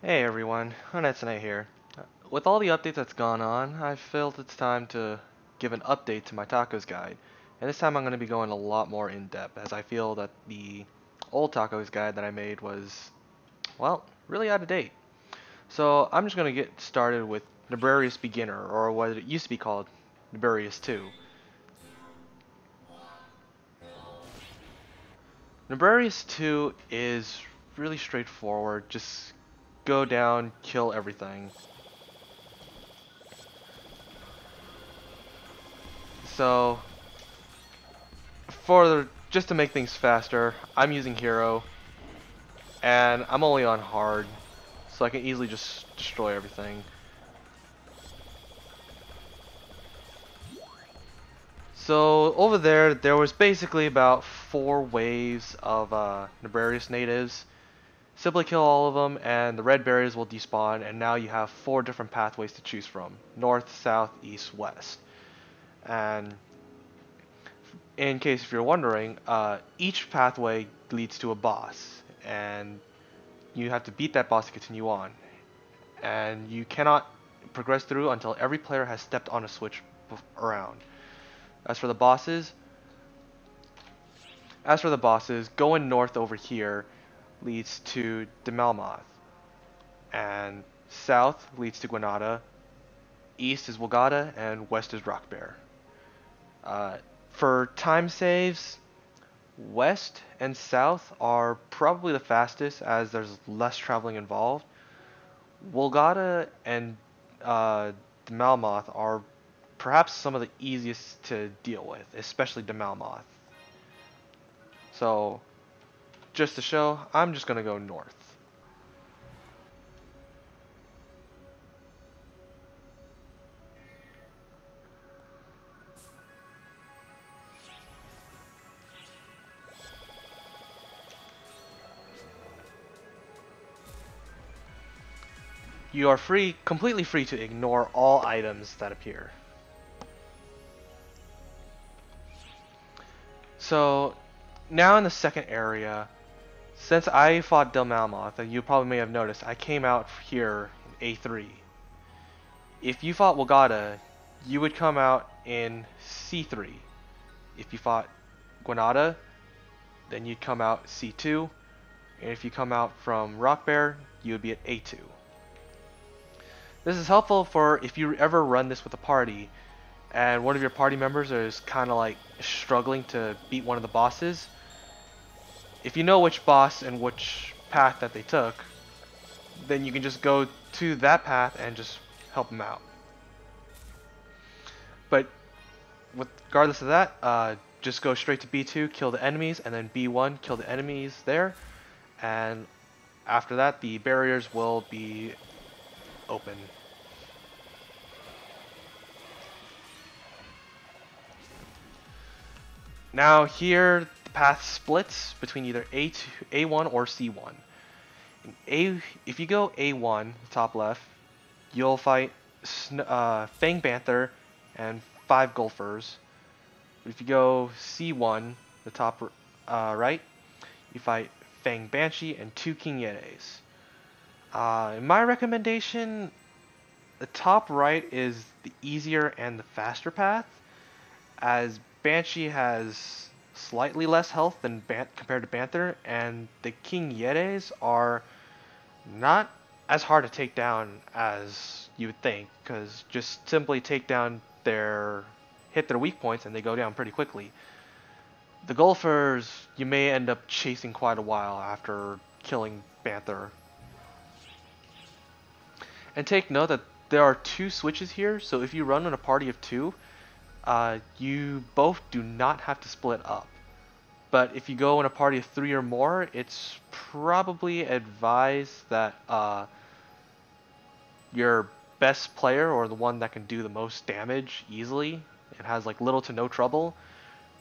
Hey everyone, Onetsune here. With all the updates that's gone on, I felt it's time to give an update to my tacos guide. And this time I'm going to be going a lot more in depth as I feel that the old tacos guide that I made was, well, really out of date. So I'm just going to get started with Nebrarius Beginner, or what it used to be called, Nebrarius 2. Nebrarius 2 is really straightforward, just go down, kill everything. So just to make things faster, I'm using hero, and I'm only on hard, so I can easily just destroy everything. So over there was basically about 4 waves of Nebrarius natives. Simply kill all of them, and the red berries will despawn, and now you have 4 different pathways to choose from: north, south, east, west. And in case if you're wondering, each pathway leads to a boss, and you have to beat that boss to continue on. And you cannot progress through until every player has stepped on a switch around. As for the bosses, going north over here leads to Demelmoth, and south leads to Granada, east is Wagata, and west is Rockbear. Uh, for time saves, west and south are probably the fastest as there's less traveling involved. Wolgata and the Malmoth are perhaps some of the easiest to deal with, especially the Malmoth. So, just to show, I'm just going to go north. You are completely free to ignore all items that appear. So, now in the second area, since I fought Del Malmoth, and you probably may have noticed, I came out here in A3. If you fought Wagata, you would come out in C3. If you fought Granada, then you'd come out C2. And if you come out from Rock Bear, you would be at A2. This is helpful for if you ever run this with a party and one of your party members is kind of like struggling to beat one of the bosses. If you know which boss and which path that they took, then you can just go to that path and just help them out. But regardless of that, just go straight to B2, kill the enemies, and then B1, kill the enemies there. And after that, the barriers will be open. Now here, the path splits between either A1 or C1. If you go A1, top left, you'll fight Fang Panther and 5 Golfers. But if you go C1, the top right, you fight Fang Banshee and 2 King Yetis. In my recommendation, the top right is the easier and the faster path, as Banshee has slightly less health than compared to Panther, and the King Yetis are not as hard to take down as you would think, because just simply hit their weak points and they go down pretty quickly. The Golfers, you may end up chasing quite a while after killing Panther. And take note that there are 2 switches here, so if you run in a party of 2, you both do not have to split up. But if you go in a party of 3 or more, it's probably advised that your best player, or the one that can do the most damage easily and has like little to no trouble,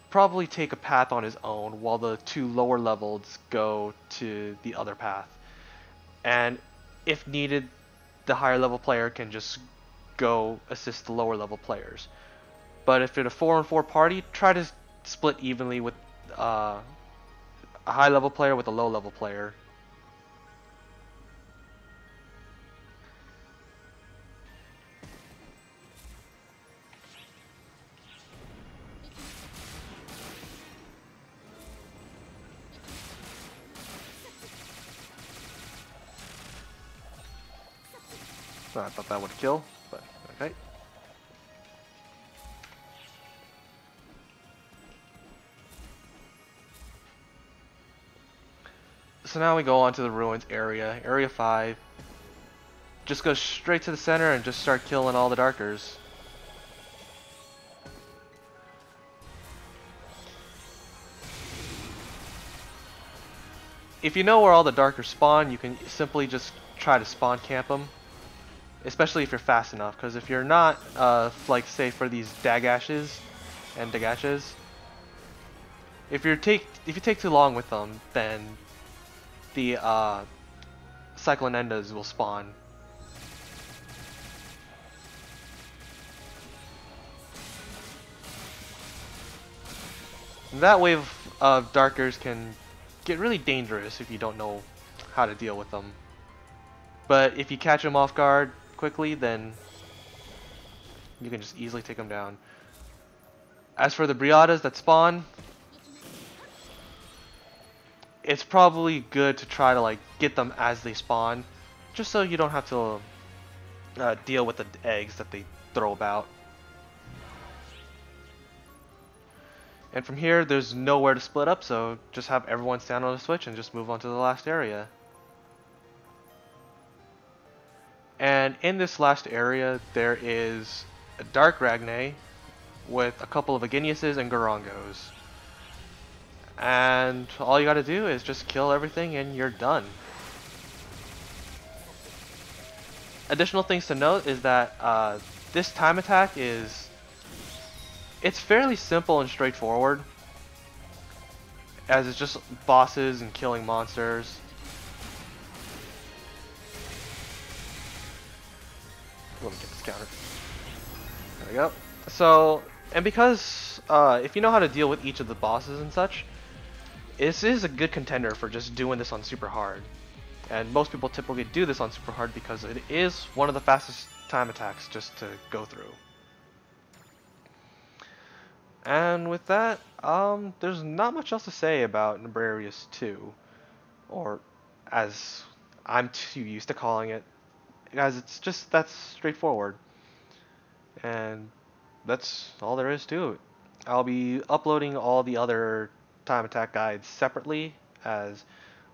probably take a path on his own while the 2 lower levels go to the other path. And if needed, the higher level player can just go assist the lower level players. But if it's a 4-on-4 party, try to split evenly with a high level player with a low level player. I thought that would kill, but okay. So now we go on to the ruins area, area 5. Just go straight to the center and just start killing all the darkers. If you know where all the darkers spawn, you can simply just try to spawn camp them. Especially if you're fast enough, because if you're not, like say for these Dagashes and Dagashes, if you take too long with them, then the Cyclonendas will spawn. And that wave of darkers can get really dangerous if you don't know how to deal with them. But if you catch them off guard quickly, then you can just easily take them down. As for the Briadas that spawn, it's probably good to try to like get them as they spawn, just so you don't have to deal with the eggs that they throw about. And from here, there's nowhere to split up, so just have everyone stand on a switch and just move on to the last area. And in this last area, there is a Dark Ragnay with a couple of Aginiuses and Garongos. And all you gotta do is just kill everything and you're done. Additional things to note is that this time attack it's fairly simple and straightforward, as it's just bosses and killing monsters. Let me get this counter. There we go. So, and because if you know how to deal with each of the bosses and such, this is a good contender for just doing this on super hard. And most people typically do this on super hard because it is one of the fastest time attacks just to go through. And with that, there's not much else to say about Nebrarius 2, or as I'm too used to calling it, guys. That's straightforward, and that's all there is to it. I'll be uploading all the other time attack guides separately, as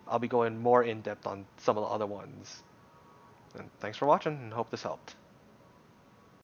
I'll be going more in depth on some of the other ones. And thanks for watching, and hope this helped.